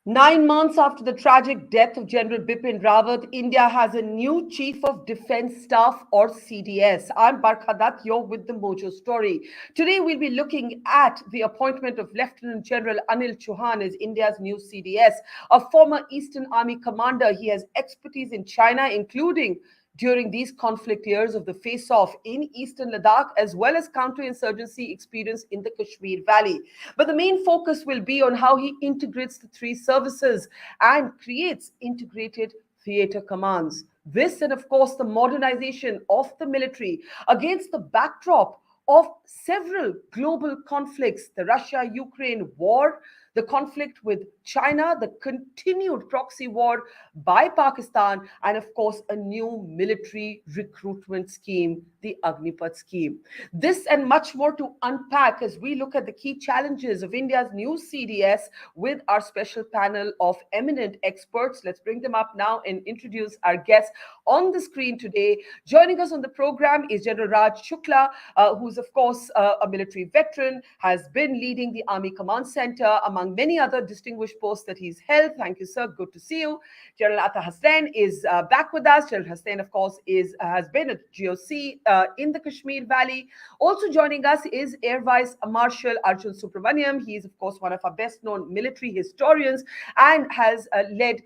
9 months after the tragic death of General Bipin Rawat, India has a new Chief of Defence Staff or CDS. I'm Barkha Dutt, you're with the Mojo story. Today we'll be looking at the appointment of Lieutenant General Anil Chauhan as India's new CDS, a former Eastern Army commander. He has expertise in China, including during these conflict years of the face-off in eastern Ladakh, as well as counter-insurgency experience in the Kashmir Valley. But the main focus will be on how he integrates the three services and creates integrated theater commands. This, and of course, the modernization of the military against the backdrop of several global conflicts, the Russia Ukraine war, the conflict with China, the continued proxy war by Pakistan, and of course, a new military recruitment scheme, the Agnipath scheme. This and much more to unpack as we look at the key challenges of India's new CDS with our special panel of eminent experts. Let's bring them up now and introduce our guests on the screen today. Joining us on the program is General Raj Shukla, who's, of course, a military veteran, has been leading the Army Command Center, among many other distinguished posts that he's held. Thank you, sir. Good to see you. General Hasnain is back with us. General Hasnain, of course, has been a GOC in the Kashmir Valley. Also joining us is Air Vice Marshal Arjun Subramaniam. He is, of course, one of our best-known military historians and has led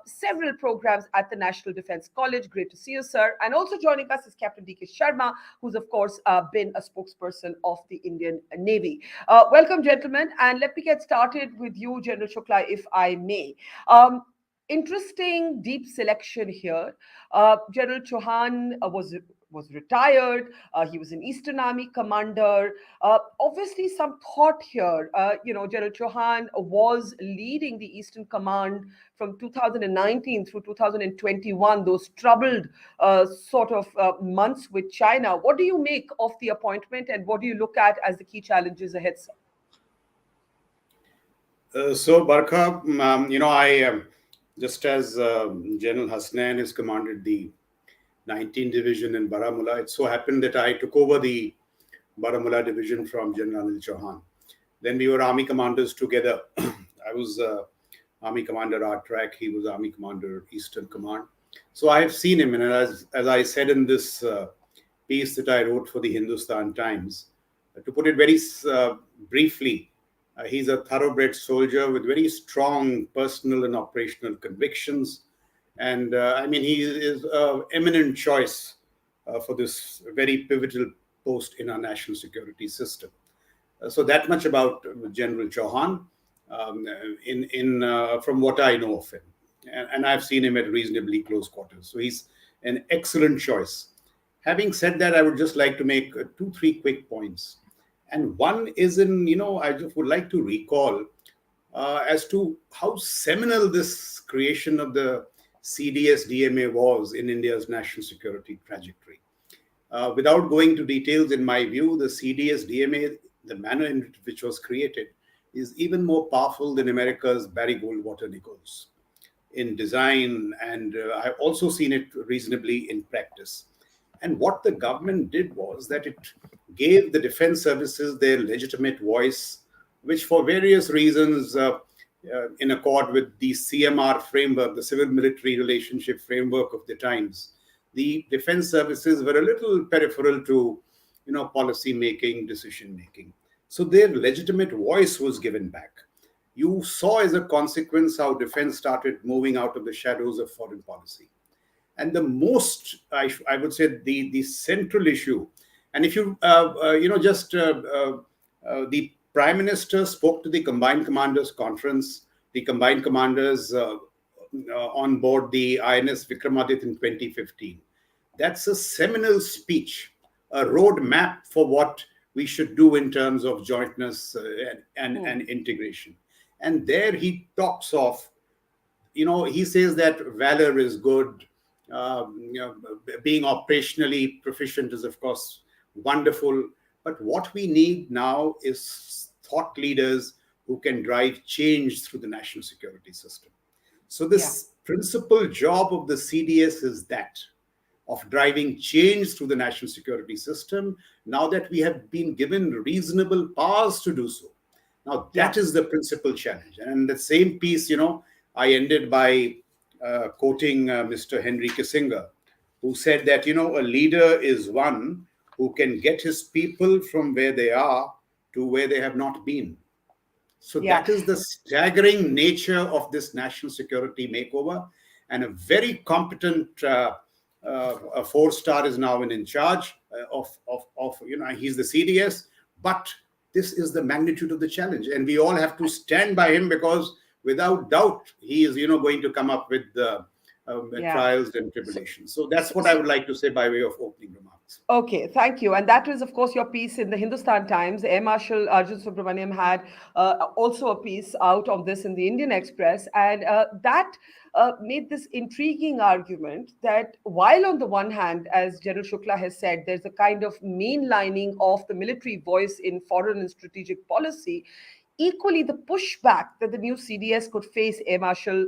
several programs at the National Defense College. Great to see you, sir. And also joining us is Captain D.K. Sharma, who's, of course, been a spokesperson of the Indian Navy. Welcome, gentlemen. And let me get started with you, General Shukla, if I may. Interesting deep selection here. General Chauhan was retired. He was an Eastern Army commander. Obviously, some thought here. General Chauhan was leading the Eastern Command from 2019 through 2021, those troubled months with China. What do you make of the appointment, and what do you look at as the key challenges ahead, sir? So, Barkha, just as General Hasnain has commanded the 19th Division in Baramulla, it so happened that I took over the Baramulla Division from General Anil Chauhan. Then we were Army commanders together. I was Army Commander R-Track, he was Army Commander Eastern Command. So I have seen him, and as I said in this piece that I wrote for the Hindustan Times, to put it very briefly, he's a thoroughbred soldier with very strong personal and operational convictions. And he is an eminent choice for this very pivotal post in our national security system. So that much about General Chauhan from what I know of him. And I've seen him at reasonably close quarters. So he's an excellent choice. Having said that, I would just like to make 2-3 quick points. And one is I just would like to recall as to how seminal this creation of the CDS DMA was in India's national security trajectory. Without going to details, in my view, the CDS DMA, the manner in which it was created, is even more powerful than America's Barry Goldwater Nichols in design, and I've also seen it reasonably in practice. And what the government did was that it gave the defense services their legitimate voice, which for various reasons, in accord with the CMR framework, the civil military relationship framework of the times, the defense services were a little peripheral to, policy making, decision making. So their legitimate voice was given back. You saw as a consequence how defense started moving out of the shadows of foreign policy. And the most, I would say, the central issue, and if you, the Prime Minister spoke to the Combined Commanders Conference, the Combined Commanders on board the INS Vikramaditya in 2015. That's a seminal speech, a roadmap for what we should do in terms of jointness and integration. And there he talks of, he says that valor is good. Being operationally proficient is, of course, wonderful. But what we need now is thought leaders who can drive change through the national security system. So this principal job of the CDS is that, of driving change through the national security system, now that we have been given reasonable powers to do so. Now, Yeah. that is the principal challenge. And the same piece, I ended by quoting Mr. Henry Kissinger, who said that, a leader is one who can get his people from where they are to where they have not been. So Yeah. that is the staggering nature of this national security makeover. And a very competent a four-star is now in charge he's the CDS. But this is the magnitude of the challenge. And we all have to stand by him, because without doubt, he is, going to come up with the Yeah. trials and tribulations. So that's what I So, would like to say by way of opening remarks. okay, thank you. And that was, of course, your piece in the Hindustan Times. Air Marshal Arjun Subramaniam had also a piece out on this in the Indian Express. And that made this intriguing argument that while, on the one hand, as General Shukla has said, there's a kind of mainlining of the military voice in foreign and strategic policy, equally the pushback that the new CDS could face, Air Marshal,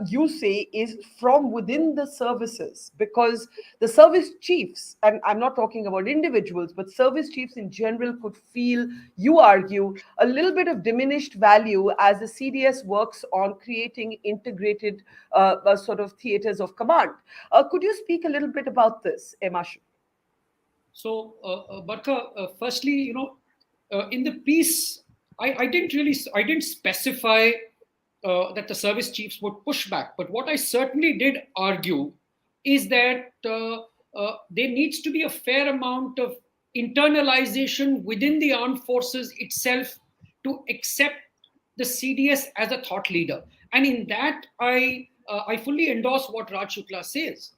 you say, is from within the services, because the service chiefs, and I'm not talking about individuals, but service chiefs in general could feel, you argue, a little bit of diminished value as the CDS works on creating integrated sort of theaters of command. Could you speak a little bit about this, Air Marshal? So, Barkha, firstly, in the piece, I didn't specify that the service chiefs would push back. But what I certainly did argue is that there needs to be a fair amount of internalization within the armed forces itself to accept the CDS as a thought leader. And in that, I fully endorse what Raj Shukla says.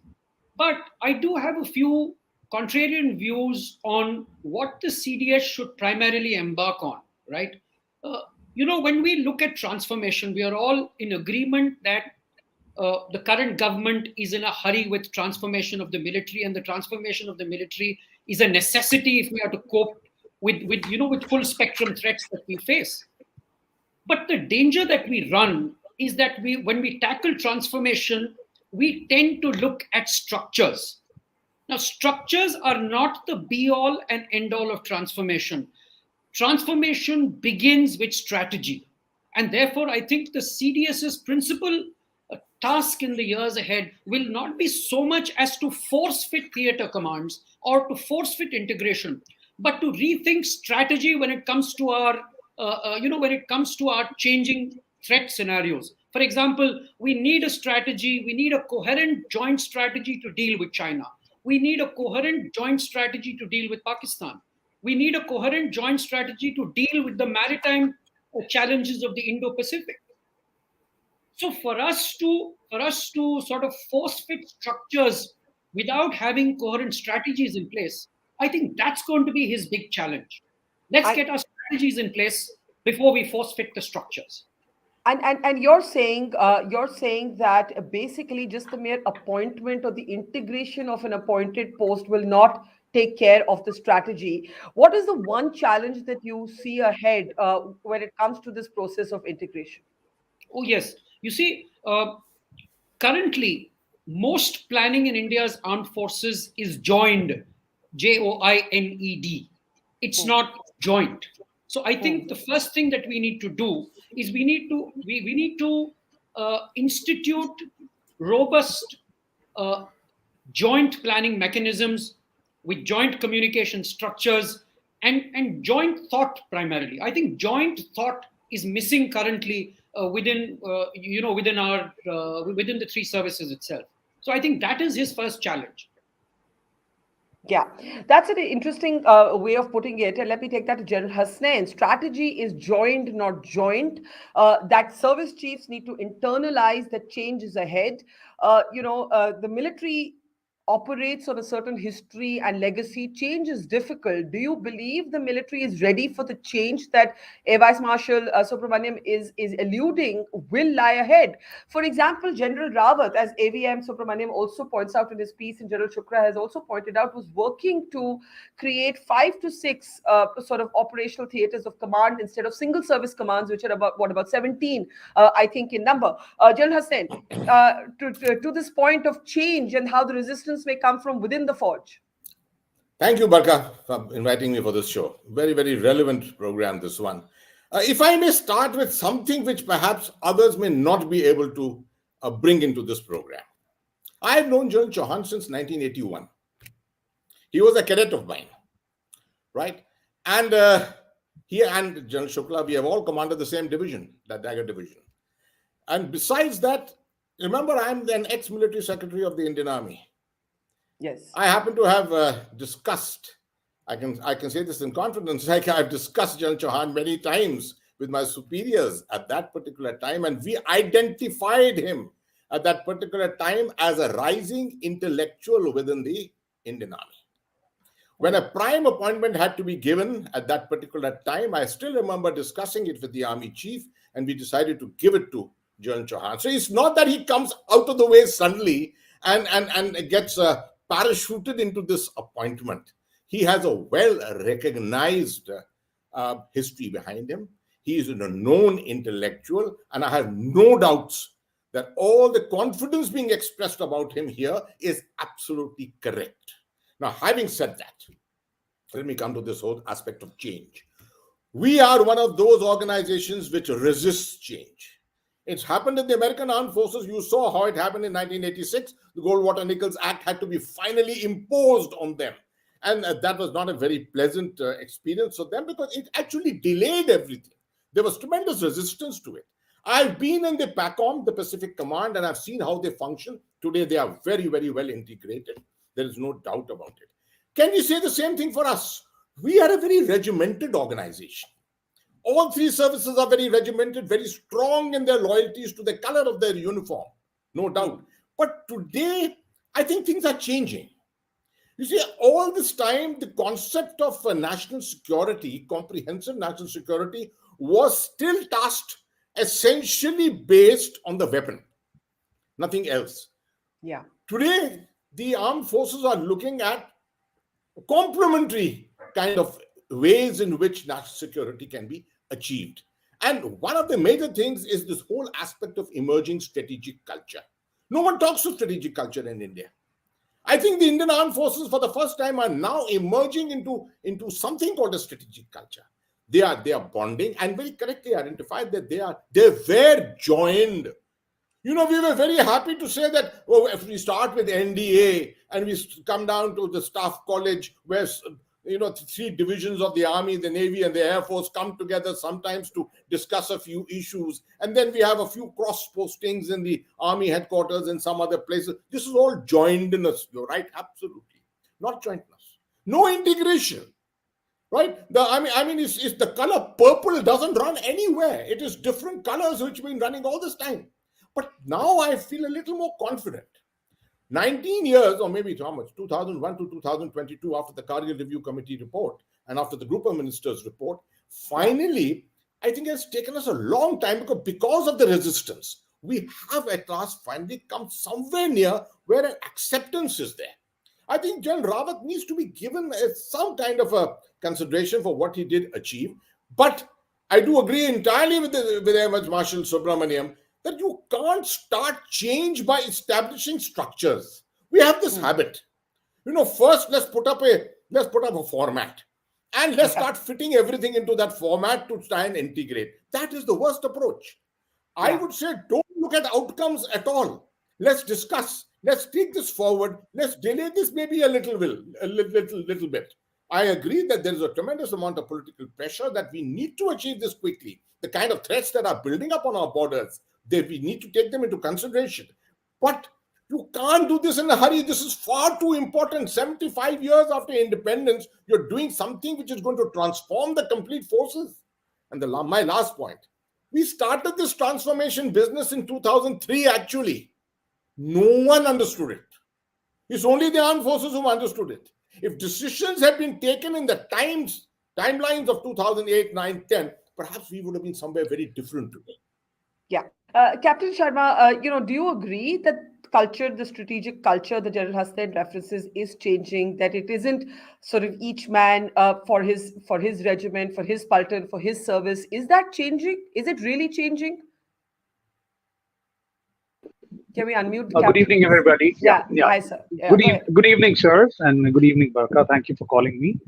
But I do have a few contrarian views on what the CDS should primarily embark on, right? Uh, when we look at transformation, we are all in agreement that the current government is in a hurry with transformation of the military, and the transformation of the military is a necessity if we are to cope with full spectrum threats that we face. But the danger that we run is that when we tackle transformation, we tend to look at structures. Now, structures are not the be all and end all of transformation. Transformation begins with strategy. And therefore, I think the CDS's principal task in the years ahead will not be so much as to force fit theater commands or to force fit integration, but to rethink strategy when it comes to our changing threat scenarios. For example, we need a strategy, we need a coherent joint strategy to deal with China. We need a coherent joint strategy to deal with Pakistan. We need a coherent joint strategy to deal with the maritime challenges of the Indo-Pacific. So for us to sort of force fit structures without having coherent strategies in place, I think that's going to be his big challenge. Let's I, get our strategies in place before we force fit the structures. and you're saying that basically just the mere appointment or the integration of an appointed post will not take care of the strategy. What is the one challenge that you see ahead when it comes to this process of integration? Oh, yes. You see, currently, most planning in India's armed forces is joined, JOINED. It's Hmm. not joint. So I Hmm. think the first thing that we need to do is we need to institute robust uh, joint planning mechanisms with joint communication structures and joint thought primarily. I think joint thought is missing currently within the three services itself. So I think that is his first challenge. Yeah, that's an interesting way of putting it. And let me take that to General Hasnain. Strategy is joined, not joint. That service chiefs need to internalize that change is ahead. The military operates on a certain history and legacy. Change is difficult. Do you believe the military is ready for the change that Air Vice Marshal Subramaniam is alluding will lie ahead? For example, General Rawat, as AVM Subramaniam also points out in his piece, and General Shukra has also pointed out, was working to create 5 to 6 sort of operational theaters of command instead of single service commands, which are about 17, I think, in number. General Hassan, to this point of change and how the resistance may come from within the forge. Thank you, Barkha, for inviting me for this show. Very, very relevant program, this one. If I may start with something which perhaps others may not be able to bring into this program. I have known General Chauhan since 1981. He was a cadet of mine, right? And he and General Shukla, we have all commanded the same division, the Dagger Division. And besides that, remember, I'm an ex-military secretary of the Indian Army. Yes. I happen to have discussed, I can say this in confidence, like I've discussed General Chauhan many times with my superiors at that particular time, and we identified him at that particular time as a rising intellectual within the Indian Army. When a prime appointment had to be given at that particular time, I still remember discussing it with the Army Chief, and we decided to give it to General Chauhan. So it's not that he comes out of the way suddenly and gets parachuted into this appointment. He has a well-recognized history behind him. He is a known intellectual, and I have no doubts that all the confidence being expressed about him here is absolutely correct. Now, having said that, let me come to this whole aspect of change. We are one of those organizations which resists change. It's happened in the American Armed Forces. You saw how it happened in 1986. The Goldwater-Nichols Act had to be finally imposed on them. And that was not a very pleasant experience for them because it actually delayed everything. There was tremendous resistance to it. I've been in the PACOM, the Pacific Command, and I've seen how they function. Today, they are very, very well integrated. There is no doubt about it. Can we say the same thing for us? We are a very regimented organization. All three services are very regimented, very strong in their loyalties to the color of their uniform, no doubt. But today, I think things are changing. You see, all this time, the concept of national security, comprehensive national security, was still tasked essentially based on the weapon, nothing else. Yeah. Today, the armed forces are looking at complementary kind of ways in which national security can be achieved. And one of the major things is this whole aspect of emerging strategic culture. No one talks of strategic culture in India. I think the Indian Armed Forces for the first time are now emerging into something called a strategic culture. They are bonding and very correctly identified that they were joined. You know, we were very happy to say that, oh, if we start with NDA and we come down to the Staff College where, you know, three divisions of the Army, the Navy, and the Air Force come together sometimes to discuss a few issues. And then we have a few cross postings in the Army headquarters and some other places. This is all joinedness, you're right? Absolutely. Not jointness. No integration. Right? I mean, it's the color purple doesn't run anywhere. It is different colors which have been running all this time. But now I feel a little more confident. 19 years, or maybe how much, 2001 to 2022, after the Kargil Review Committee report and after the Group of Ministers report, finally, I think it's taken us a long time because of the resistance. We have at last finally come somewhere near where an acceptance is there. I think General Rawat needs to be given some kind of a consideration for what he did achieve. But I do agree entirely with Air Marshal Subramaniam that you can't start change by establishing structures. We have this habit. You know, first let's put up a format. And let's start fitting everything into that format to try and integrate. That is the worst approach. I would say don't look at outcomes at all. Let's discuss. Let's take this forward. Let's delay this maybe a little bit. I agree that there is a tremendous amount of political pressure that we need to achieve this quickly. The kind of threats that are building up on our borders, we need to take them into consideration. But you can't do this in a hurry. This is far too important. 75 years after independence, you're doing something which is going to transform the complete forces. And my last point, we started this transformation business in 2003, actually. No one understood it. It's only the armed forces who understood it. If decisions had been taken in the timelines of 2008, 9, 10, perhaps we would have been somewhere very different today. Yeah. Captain Sharma, do you agree that culture, the strategic culture that General Hasnain references is changing, that it isn't sort of each man for his regiment, for his platoon, for his service? Is that changing? Is it really changing? Can we unmute the Good evening, everybody. Yeah. Hi, sir. Yeah, good evening, sirs, and good evening, Barkha. Thank you for calling me.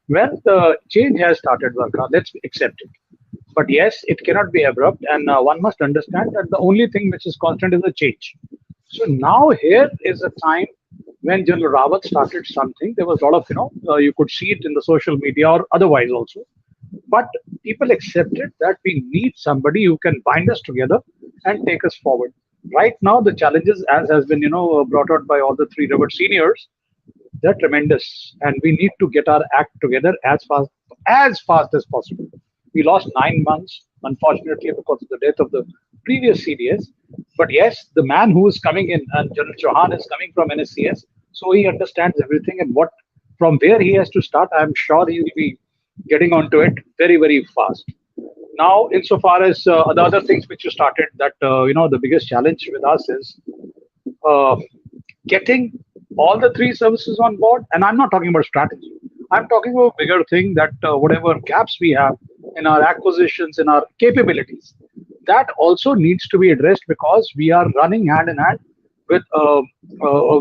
Well, the change has started, Barkha. Let's accept it. But yes, it cannot be abrupt, and one must understand that the only thing which is constant is the change. So now here is a time when General Rawat started something. There was a lot of, you could see it in the social media or otherwise also. But people accepted that we need somebody who can bind us together and take us forward. Right now, the challenges, as has been, brought out by all the three Robert seniors, they're tremendous, and we need to get our act together as fast as possible. We lost 9 months, unfortunately, because of the death of the previous CDS. But yes, the man who is coming in, and General Chauhan is coming from NSCS, so he understands everything and what from where he has to start. I'm sure he will be getting onto it very, very fast. Now, insofar as the other things which you started, that the biggest challenge with us is uh, getting all the three services on board. And I'm not talking about strategy. I'm talking about a bigger thing, that whatever gaps we have in our acquisitions, in our capabilities, that also needs to be addressed, because we are running hand in hand with a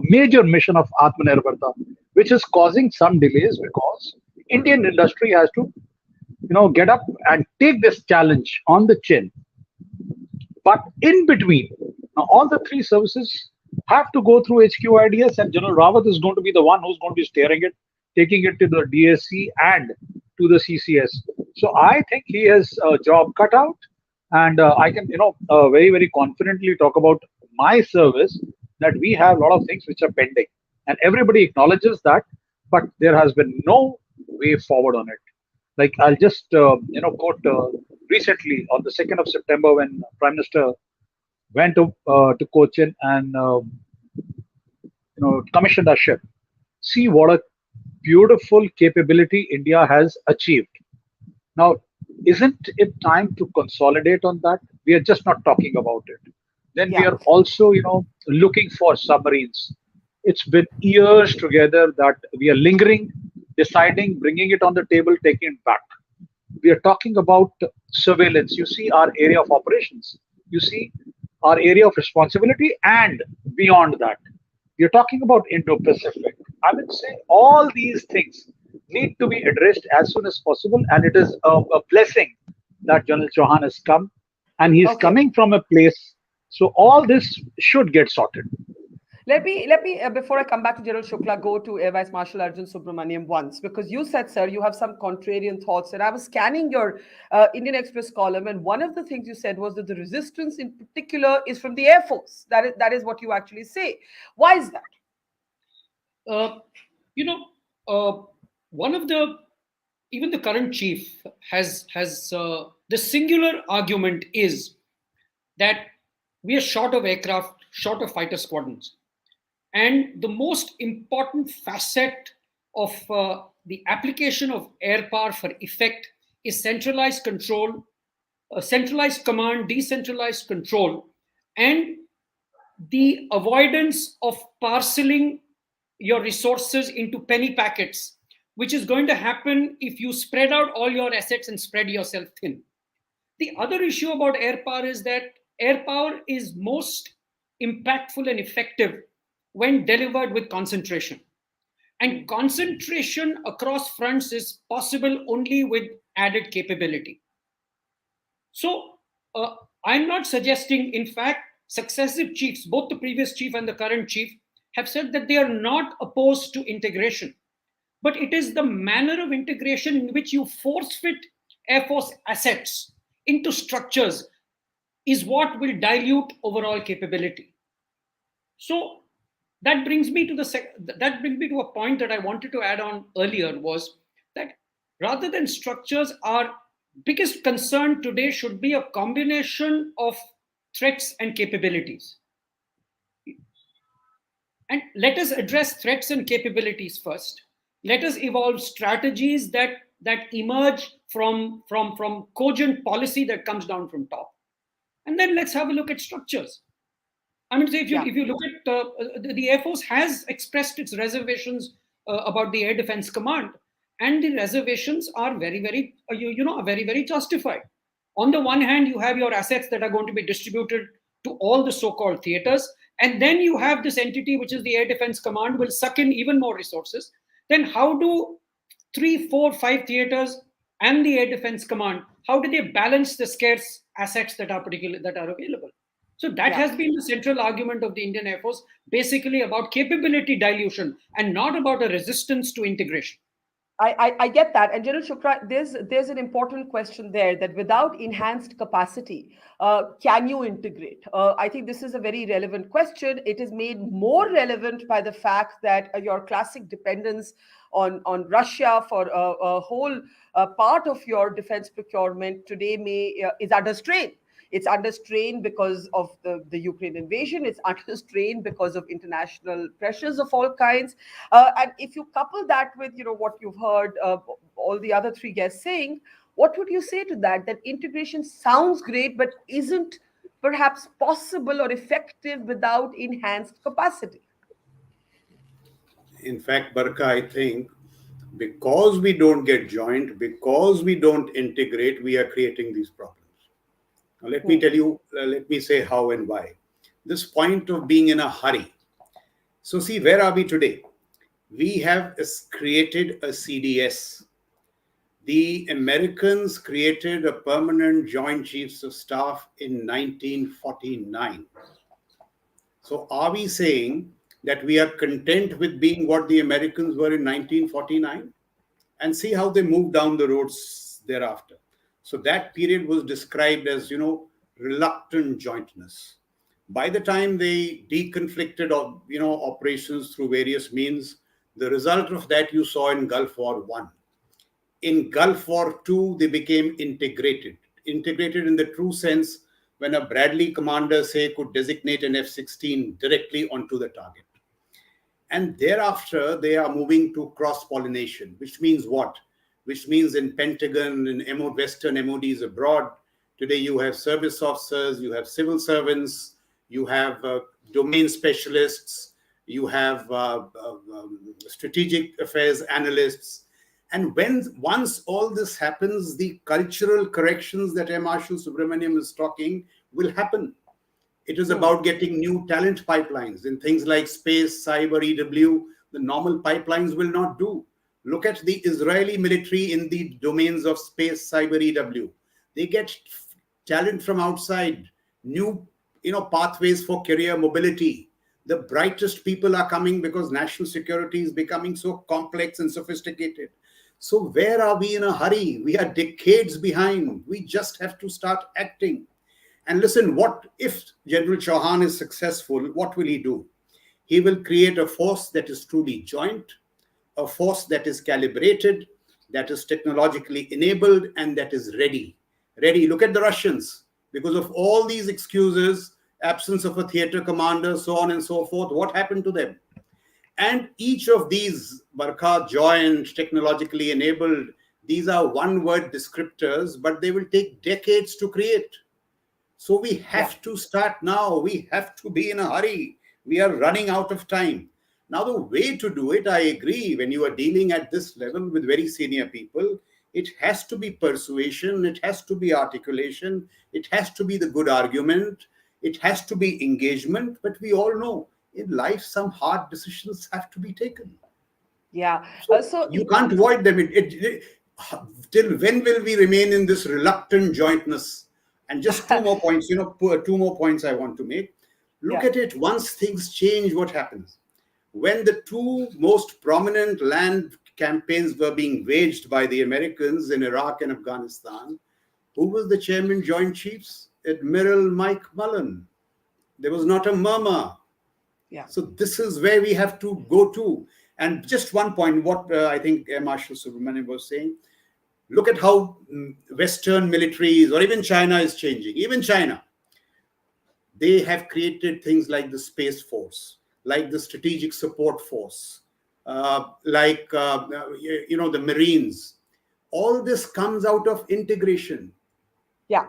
major mission of Atmanirbharta, which is causing some delays, because Indian industry has to get up and take this challenge on the chin. But in between, now all the three services have to go through HQIDS, and General Rawat is going to be the one who's going to be steering it, taking it to the DSC and to the CCS. So I think he has a job cut out, and I can, very, very confidently talk about my service, that we have a lot of things which are pending, and everybody acknowledges that, but there has been no way forward on it. Like, I'll just quote recently on the 2nd of September, when Prime Minister went to Cochin and commissioned a ship. See what a beautiful capability India has achieved. Now, isn't it time to consolidate on that? We are just not talking about it. Then we Yeah. are also, looking for submarines. It's been years together that we are lingering, deciding, bringing it on the table, taking it back. We are talking about surveillance. You see our area of operations. You see our area of responsibility, and beyond that, we are talking about Indo-Pacific. I would say all these things need to be addressed as soon as possible, and it is a blessing that General Chauhan has come, and he is Okay. coming from a place. So all this should get sorted. Let me before I come back to General Shukla, go to Air Vice Marshal Arjun Subramaniam once, because you said, sir, you have some contrarian thoughts, and I was scanning your Indian Express column, and one of the things you said was that the resistance in particular is from the Air Force. That is what you actually say. Why is that? Uh, you know, uh, one of the even the current chief has the singular argument is that we are short of aircraft, short of fighter squadrons, and the most important facet of the application of air power for effect is centralized control, centralized command, decentralized control, and the avoidance of parceling your resources into penny packets, which is going to happen if you spread out all your assets and spread yourself thin. The other issue about air power is that air power is most impactful and effective when delivered with concentration. And concentration across fronts is possible only with added capability. So I'm not suggesting, in fact, successive chiefs, both the previous chief and the current chief, have said that they are not opposed to integration. But it is the manner of integration in which you force fit Air Force assets into structures is what will dilute overall capability. So that brings me to a point that I wanted to add on earlier, was that rather than structures, our biggest concern today should be a combination of threats and capabilities. And let us address threats and capabilities first. Let us evolve strategies that emerge from cogent policy that comes down from top. And then let's have a look at structures. I mean, if Yeah. you look at the Air Force has expressed its reservations about the Air Defense Command, and the reservations are very, very are very, very justified. On the one hand, you have your assets that are going to be distributed to all the so-called theaters, and then you have this entity, which is the Air Defense Command, will suck in even more resources. Then how do 3, 4, 5 theaters and the Air Defense Command, how do they balance the scarce assets that are available? So that has been the central argument of the Indian Air Force, basically about capability dilution and not about a resistance to integration. I get that. And General Shukla, there's an important question there that without enhanced capacity, can you integrate? I think this is a very relevant question. It is made more relevant by the fact that your classic dependence on Russia for a whole part of your defense procurement today is under strain. It's under strain because of the Ukraine invasion. It's under strain because of international pressures of all kinds. And if you couple that with, what you've heard all the other three guests saying, what would you say to that? That integration sounds great, but isn't perhaps possible or effective without enhanced capacity. In fact, Barkha, I think because we don't get joined, because we don't integrate, we are creating these problems. Now, let me tell you, let me say how and why. This point of being in a hurry. So see, where are we today? We have created a CDS. The Americans created a permanent Joint Chiefs of Staff in 1949. So are we saying that we are content with being what the Americans were in 1949? And see how they moved down the roads thereafter. So that period was described as, reluctant jointness. By the time they deconflicted, operations through various means, the result of that you saw in Gulf War I. In Gulf War II, they became integrated. Integrated in the true sense when a Bradley commander, say, could designate an F-16 directly onto the target. And thereafter, they are moving to cross-pollination, which means what? Which means in Pentagon, in Western MODs abroad, today you have service officers, you have civil servants, you have domain specialists, you have strategic affairs analysts. And once all this happens, the cultural corrections that Air Marshal Subramaniam is talking will happen. It is about getting new talent pipelines in things like space, cyber, EW. The normal pipelines will not do. Look at the Israeli military in the domains of space, cyber, EW. They get talent from outside, new pathways for career mobility. The brightest people are coming because national security is becoming so complex and sophisticated. So where are we in a hurry? We are decades behind. We just have to start acting. And listen, what if General Chauhan is successful? What will he do? He will create a force that is truly joint, a force that is calibrated, that is technologically enabled, and that is ready. Ready. Look at the Russians. Because of all these excuses, absence of a theater commander, so on and so forth, what happened to them? And each of these, Barkha, joint, technologically enabled, these are one-word descriptors, but they will take decades to create. So we have to start now. We have to be in a hurry. We are running out of time. Now, the way to do it, I agree, when you are dealing at this level with very senior people, it has to be persuasion, it has to be articulation, it has to be the good argument, it has to be engagement. But we all know in life, some hard decisions have to be taken. Yeah. So you can't avoid them. Till when will we remain in this reluctant jointness? And just two more points, two more points I want to make. Look at it. Once things change, what happens? When the two most prominent land campaigns were being waged by the Americans in Iraq and Afghanistan, who was the chairman, Joint Chiefs? Admiral Mike Mullen. There was not a murmur. Yeah. So this is where we have to go to. And just one point, what I think Air Marshal Subramaniam was saying, look at how Western militaries or even China is changing. Even China, they have created things like the Space Force, like the Strategic Support Force, the Marines. All this comes out of integration. Yeah.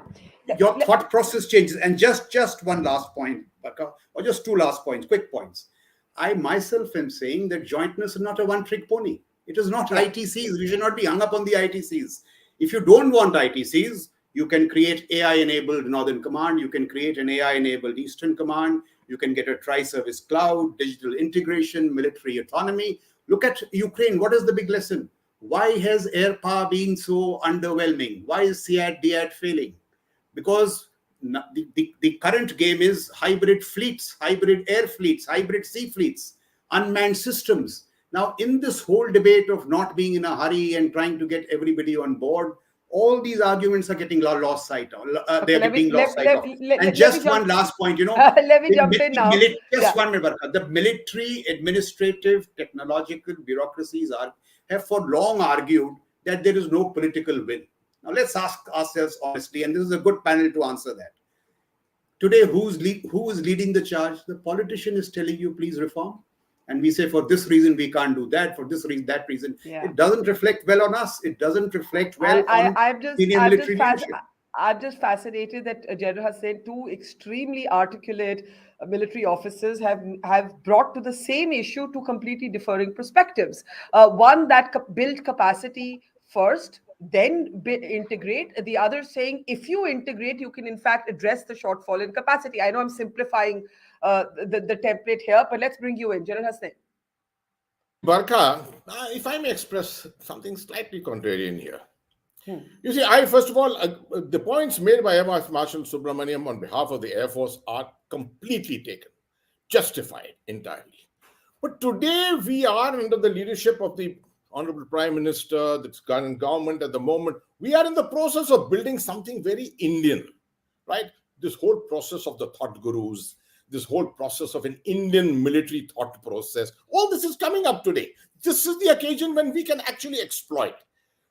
Your thought process changes. And just one last point, or just two last points, quick points. I myself am saying that jointness is not a one-trick pony. It is not ITCs. We should not be hung up on the ITCs. If you don't want ITCs, you can create AI-enabled Northern Command. You can create an AI-enabled Eastern Command. You can get a tri-service cloud, digital integration, military autonomy. Look at Ukraine. What is the big lesson? Why has air power been so underwhelming? Why is SEAD failing? Because the current game is hybrid fleets, hybrid air fleets, hybrid sea fleets, unmanned systems. Now, in this whole debate of not being in a hurry and trying to get everybody on board, all these arguments are getting lost sight of. Okay, They're being lost sight of. And let me just one jump. last point, Let me jump in now. just 1 minute, Barkha. The military, administrative, technological bureaucracies have for long argued that there is no political will. Now let's ask ourselves honestly, and this is a good panel to answer that. Today, who is leading the charge? The politician is telling you, please reform. And we say, for this reason, we can't do that. For this reason, that reason. Yeah. It doesn't reflect well on us. It doesn't reflect well on senior military leadership. I'm just fascinated that General Hasnain, two extremely articulate military officers have brought to the same issue two completely differing perspectives. One that build capacity first, then integrate. The other saying, if you integrate, you can in fact address the shortfall in capacity. I know I'm simplifying the template here, but let's bring you in, General Hasnain. Barkha, if I may express something slightly contrarian here. You see, first of all, the points made by Air Marshal Subramaniam on behalf of the Air Force are completely taken, justified entirely. But today we are under the leadership of the Honorable Prime Minister, the current government at the moment. We are in the process of building something very Indian, right? This whole process of the thought gurus, this whole process of an Indian military thought process, all this is coming up today. This is the occasion when we can actually exploit.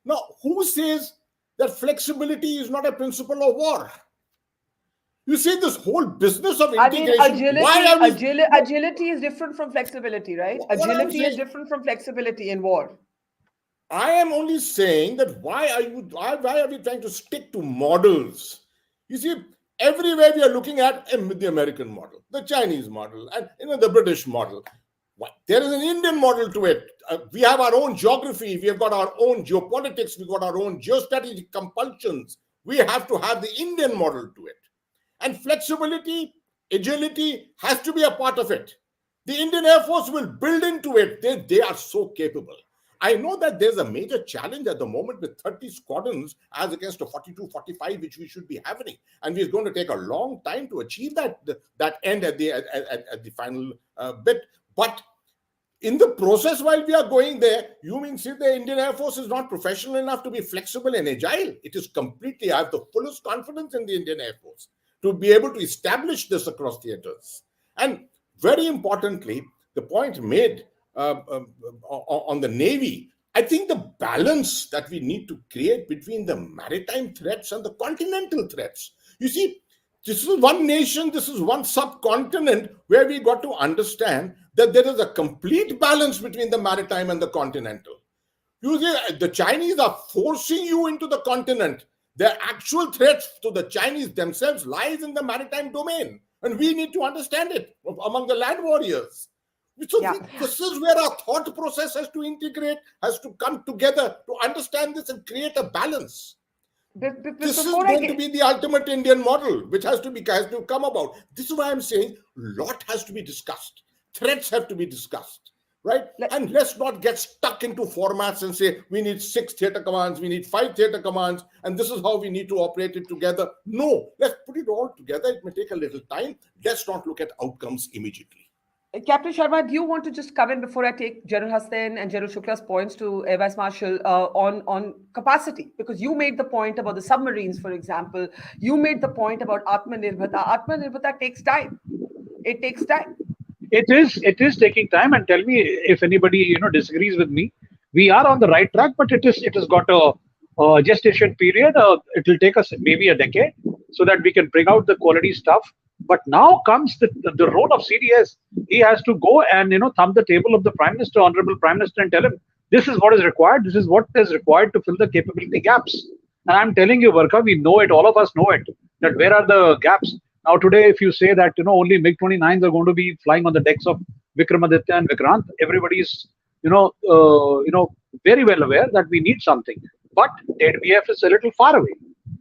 Now, who says that flexibility is not a principle of war? You see, this whole business of integration. I mean, agility is different from flexibility, right? Agility is different from flexibility in war. I am only saying that why are we trying to stick to models? You see, everywhere we are looking at the American model, the Chinese model, and the British model. There is an Indian model to it. We have our own geography. We have got our own geopolitics. We've got our own geostrategic compulsions. We have to have the Indian model to it. And flexibility, agility has to be a part of it. The Indian Air Force will build into it. They are so capable. I know that there's a major challenge at the moment with 30 squadrons as against the 42, 45, which we should be having. And it's going to take a long time to achieve that end at the final bit. But in the process, while we are going there, you mean see the Indian Air Force is not professional enough to be flexible and agile? It is completely, I have the fullest confidence in the Indian Air Force to be able to establish this across theaters. And very importantly, the point made on the Navy, I think the balance that we need to create between the maritime threats and the continental threats. You see, this is one nation, this is one subcontinent where we got to understand that there is a complete balance between the maritime and the continental. You see, the Chinese are forcing you into the continent. Their actual threats to the Chinese themselves lies in the maritime domain. And we need to understand it among the land warriors. So this is where our thought process has to integrate, has to come together to understand this and create a balance. This is going to be the ultimate Indian model, which has to come about. This is why I'm saying a lot has to be discussed. Threats have to be discussed, right? And let's not get stuck into formats and say we need 6 theater commands, we need 5 theater commands, and this is how we need to operate it together. No, let's put it all together. It may take a little time. Let's not look at outcomes immediately. Captain Sharma, do you want to just come in before I take General Hasnain and General Shukla's points to Air Vice Marshal on capacity? Because you made the point about the submarines, for example. You made the point about Atmanirbharta. Atmanirbharta takes time. It takes time. It is taking time. And tell me if anybody disagrees with me. We are on the right track, but it has got a gestation period. It will take us maybe a decade so that we can bring out the quality stuff. But now comes the role of CDS. He has to go and thumb the table of the Prime Minister, Honorable Prime Minister, and tell him this is what is required. This is what is required to fill the capability gaps. And I'm telling you, Barkha, we know it. All of us know it. That where are the gaps? Now today, if you say that only MiG-29s are going to be flying on the decks of Vikramaditya and Vikrant, everybody is very well aware that we need something. But ZBF is a little far away.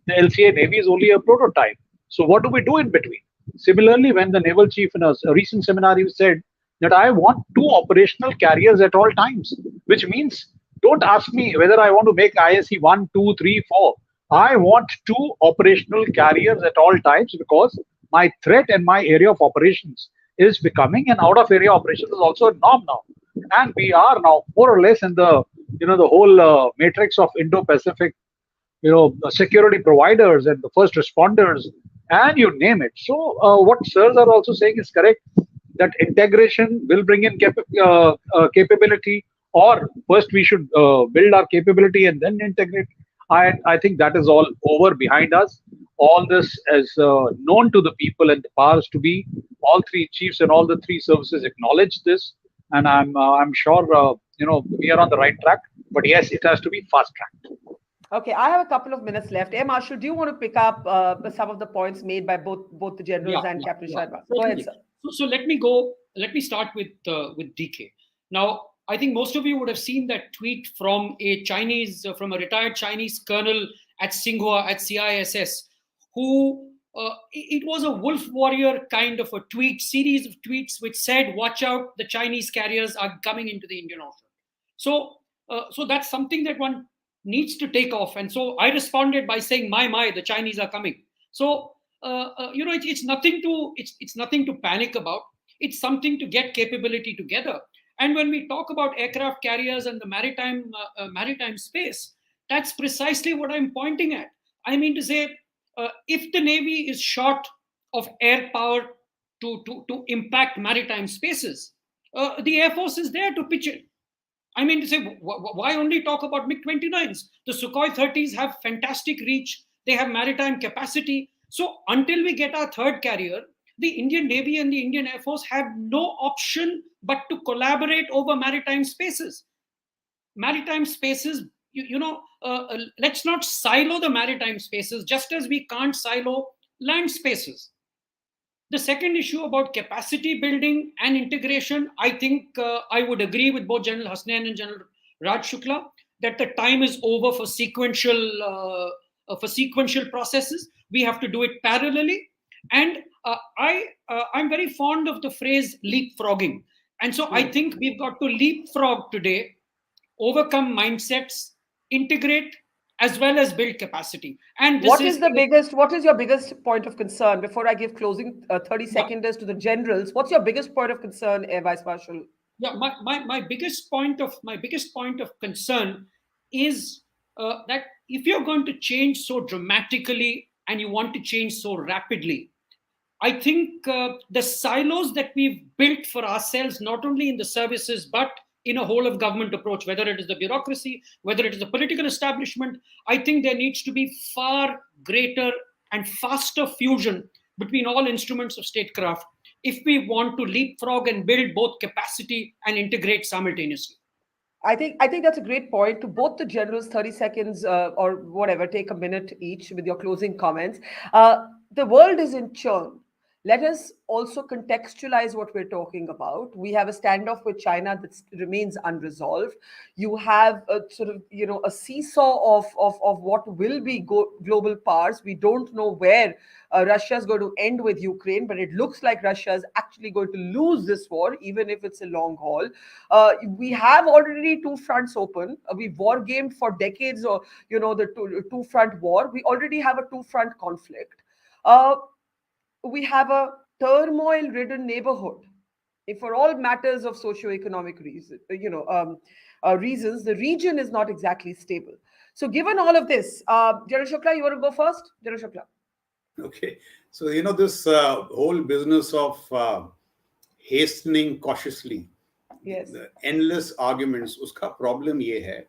The LCA Navy is only a prototype. So what do we do in between? Similarly, when the naval chief in a recent seminar he said that I want 2 operational carriers at all times, which means Don't ask me whether I want to make ISC 1, 2, 3, 4. I want two operational carriers at all times because my threat and my area of operations is becoming an out of area operation is also a norm now. And we are now more or less in the the whole matrix of Indo-Pacific security providers and the first responders, and you name it. So what sirs are also saying is correct, that integration will bring in capability, or first we should build our capability and then integrate. I think that is all over behind us. All this is known to the people and the powers to be. All three chiefs and all the three services acknowledge this, and I'm sure we are on the right track. But yes, it has to be fast tracked. Okay, I have a couple of minutes left. Marshall, do you want to pick up some of the points made by both the generals and Captain Sharma? Go ahead, sir. So let me start with DK. Now, I think most of you would have seen that tweet from from a retired Chinese colonel at Singhua at CISS, who it was a wolf warrior kind of a series of tweets which said, "Watch out, the Chinese carriers are coming into the Indian Ocean." So that's something that one needs to take off. And so I responded by saying, "My, the Chinese are coming." So it's nothing to panic about. It's something to get capability together. And when we talk about aircraft carriers and the maritime space, that's precisely what I'm pointing at. I mean to say, if the Navy is short of air power to impact maritime spaces, the Air Force is there to pitch it. I mean to say, why only talk about MiG-29s? The Sukhoi 30s have fantastic reach. They have maritime capacity. So until we get our third carrier, the Indian Navy and the Indian Air Force have no option but to collaborate over maritime spaces. Maritime spaces, let's not silo the maritime spaces, just as we can't silo land spaces. The second issue about capacity building and integration, I think I would agree with both General Hasnain and General Raj Shukla that the time is over for sequential processes. We have to do it parallelly. And I'm very fond of the phrase leapfrogging. And so I think we've got to leapfrog today, overcome mindsets, integrate, as well as build capacity. And what is your biggest point of concern before I give closing 30 seconds to the generals? What's your biggest point of concern, Air Vice Marshal? Yeah, my biggest point of concern is that if you're going to change so dramatically and you want to change so rapidly, I think the silos that we've built for ourselves, not only in the services, but in a whole of government approach, whether it is the bureaucracy, whether it is the political establishment, I think there needs to be far greater and faster fusion between all instruments of statecraft if we want to leapfrog and build both capacity and integrate simultaneously. I think that's a great point. To both the generals, 30 seconds or whatever, take a minute each with your closing comments. The world is in churn. Let us also contextualize what we're talking about. We have a standoff with China that remains unresolved. You have a sort of, a seesaw of what will be global powers. We don't know where Russia is going to end with Ukraine, but it looks like Russia is actually going to lose this war, even if it's a long haul. We have already two fronts open. We've war gamed for decades, or, the two-front war. We already have a two-front conflict. We have a turmoil-ridden neighborhood. If for all matters of socio-economic reasons, the region is not exactly stable. So given all of this, General Shukla, you want to go first? General Shukla. Okay. So, this whole business of hastening cautiously, yes, the endless arguments, uska problem ye hai,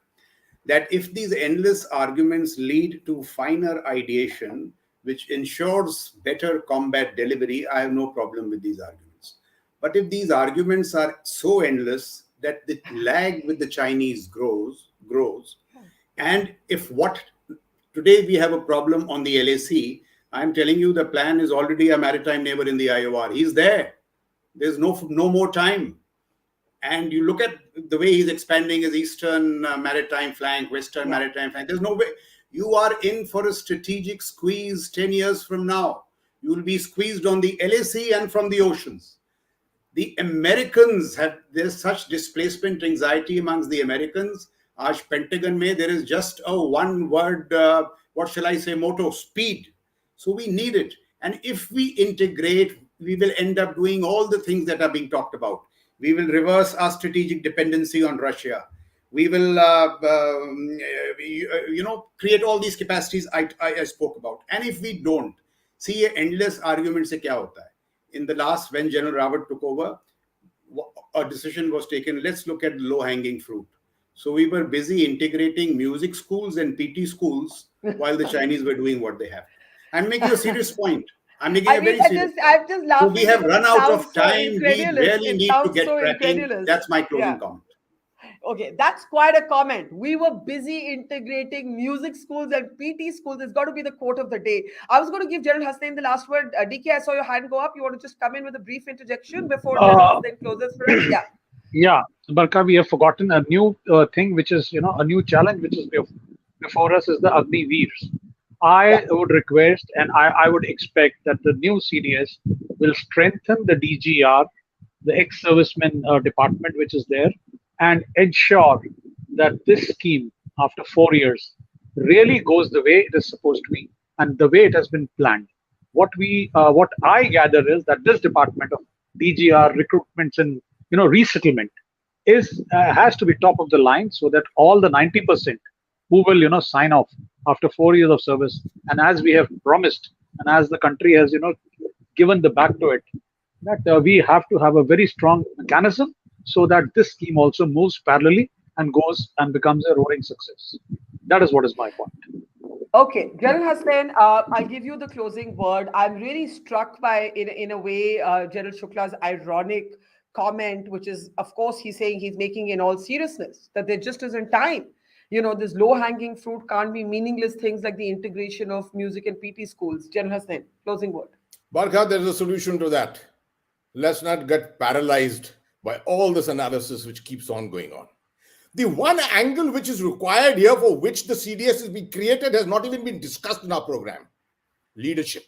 that if these endless arguments lead to finer ideation, which ensures better combat delivery, I have no problem with these arguments. But if these arguments are so endless that the lag with the Chinese grows, and if today we have a problem on the LAC, I'm telling you the plan is already a maritime neighbor in the IOR. He's there. There's no more time. And you look at the way he's expanding his eastern maritime flank, western maritime flank, there's no way. You are in for a strategic squeeze 10 years from now. You will be squeezed on the LAC and from the oceans. The Americans there's such displacement anxiety amongst the Americans. आज Pentagon में there is just a one word, what shall I say, motto, speed. So we need it. And if we integrate, we will end up doing all the things that are being talked about. We will reverse our strategic dependency on Russia. We will, create all these capacities I spoke about. And if we don't, see, endless argument se kya hota hai? In the last, when General Rawat took over, a decision was taken, let's look at low-hanging fruit. So we were busy integrating music schools and PT schools while the Chinese were doing what they have. I'm making a serious point. I'm making a very serious point. I'm just laughing. So we have run out of time. We Incredulous. really need to get cracking. That's my closing comment. Okay, that's quite a comment. We were busy integrating music schools and PT schools. It's got to be the quote of the day. I was going to give General Hasnain the last word. DK, I saw your hand go up. You want to just come in with a brief interjection before General Hasnain closes for us? Yeah. Yeah, Barkha, we have forgotten a new thing, which is, a new challenge, which is before us, is the Agni Veers. I would request and I would expect that the new CDS will strengthen the DGR, the ex-servicemen department, which is there, and ensure that this scheme, after 4 years, really goes the way it is supposed to be and the way it has been planned. What I gather is that this department of DGR, recruitments and resettlement has to be top of the line, so that all the 90% who will sign off after 4 years of service, and as we have promised, and as the country has given the back to it, that we have to have a very strong mechanism so that this scheme also moves parallelly and goes and becomes a roaring success. That is what is my point. Okay, General Hasnain, I'll give you the closing word. I'm really struck by, in a way, General Shukla's ironic comment, which is, of course, he's saying, he's making in all seriousness, that there just isn't time. This low-hanging fruit can't be meaningless things like the integration of music and PT schools. General Hasnain, closing word. Barkha, there's a solution to that. Let's not get paralyzed by all this analysis which keeps on going on. The one angle which is required here, for which the CDS is being created, has not even been discussed in our program. Leadership.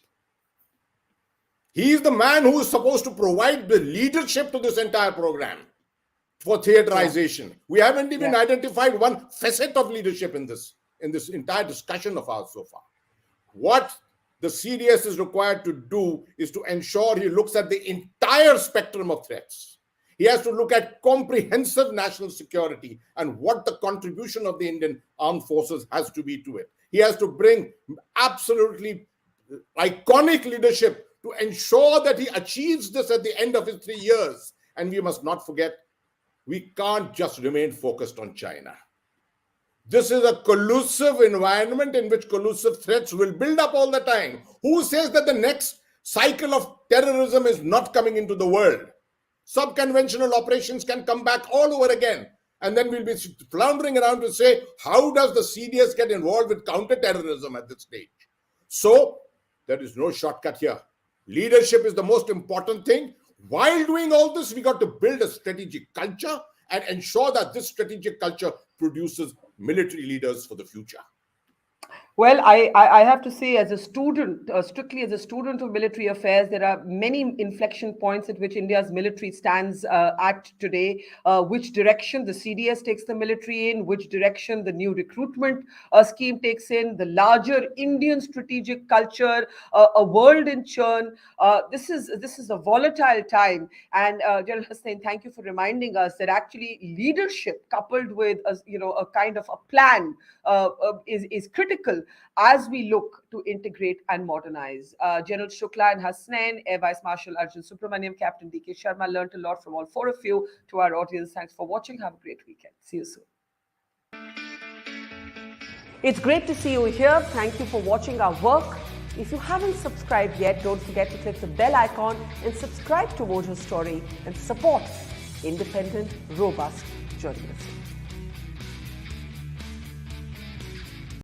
He is the man who is supposed to provide the leadership to this entire program for theaterization. Yeah. We haven't even identified one facet of leadership in this entire discussion of ours so far. What the CDS is required to do is to ensure he looks at the entire spectrum of threats. He has to look at comprehensive national security and what the contribution of the Indian armed forces has to be to it. He has to bring absolutely iconic leadership to ensure that he achieves this at the end of his 3 years. And we must not forget, we can't just remain focused on China. This is a collusive environment in which collusive threats will build up all the time. Who says that the next cycle of terrorism is not coming into the world? Sub-conventional operations can come back all over again. And then we'll be floundering around to say, how does the CDS get involved with counter-terrorism at this stage? So there is no shortcut here. Leadership is the most important thing. While doing all this, we got to build a strategic culture and ensure that this strategic culture produces military leaders for the future. Well, I have to say, as a student, strictly as a student of military affairs, there are many inflection points at which India's military stands at today. Which direction the CDS takes the military in, which direction the new recruitment scheme takes in, the larger Indian strategic culture, a world in churn. This is a volatile time. And General Hasnain, thank you for reminding us that actually leadership coupled with a kind of a plan is critical as we look to integrate and modernize. General Shukla and Hasnain, Air Vice Marshal Arjun, Subramaniam, Captain DK Sharma, learned a lot from all four of you. To our audience, thanks for watching. Have a great weekend. See you soon. It's great to see you here. Thank you for watching our work. If you haven't subscribed yet, don't forget to click the bell icon and subscribe to Mojo Story and support independent, robust journalism.